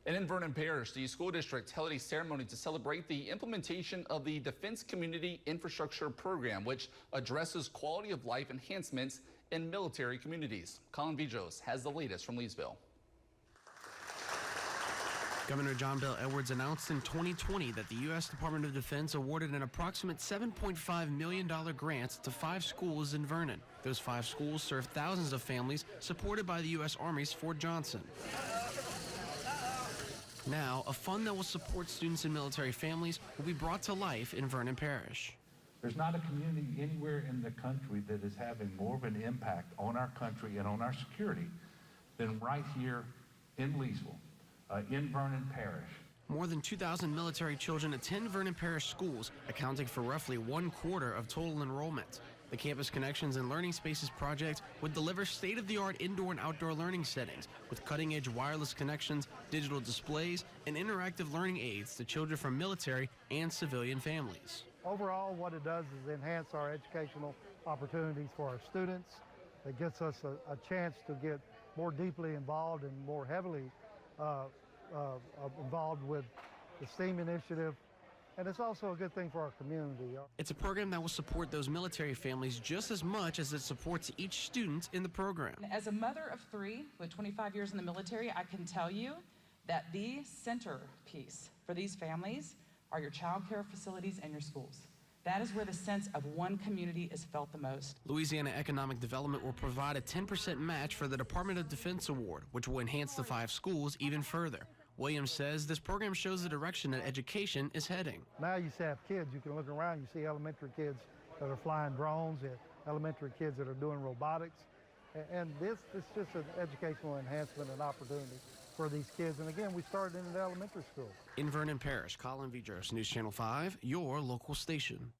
And in Vernon Parish, the school district held a ceremony to celebrate the implementation of the Defense Community Infrastructure Program, which addresses quality of life enhancements in military communities. Colin Vijos has the latest from Leesville. Governor John Bel Edwards announced in 2020 that the U.S. Department of Defense awarded an approximate $7.5 million grant to 5 schools in Vernon. Those 5 schools serve thousands of families supported by the U.S. Army's Fort Johnson. Now, a fund that will support students and military families will be brought to life in Vernon Parish. There's not a community anywhere in the country that is having more of an impact on our country and on our security than right here in Leesville, in Vernon Parish. More than 2,000 military children attend Vernon Parish schools, accounting for roughly 1/4 of total enrollment. The Campus Connections and Learning Spaces project would deliver state-of-the-art indoor and outdoor learning settings with cutting-edge wireless connections, digital displays, and interactive learning aids to children from military and civilian families. Overall, what it does is enhance our educational opportunities for our students. It gets us a chance to get more deeply involved and more heavily involved with the STEAM initiative, and it's also a good thing for our community. It's a program that will support those military families just as much as it supports each student in the program. As a mother of 3 with 25 years in the military, I can tell you that the centerpiece for these families are your child care facilities and your schools. That is where the sense of one community is felt the most. Louisiana Economic Development will provide a 10% match for the Department of Defense award, which will enhance the 5 schools even further. Williams says this program shows the direction that education is heading. Now you have kids, you can look around, you see elementary kids that are flying drones, and elementary kids that are doing robotics. And this is just an educational enhancement and opportunity for these kids. And again, we started in the elementary school. In Vernon Parish, Colin Vijos, News Channel 5, your local station.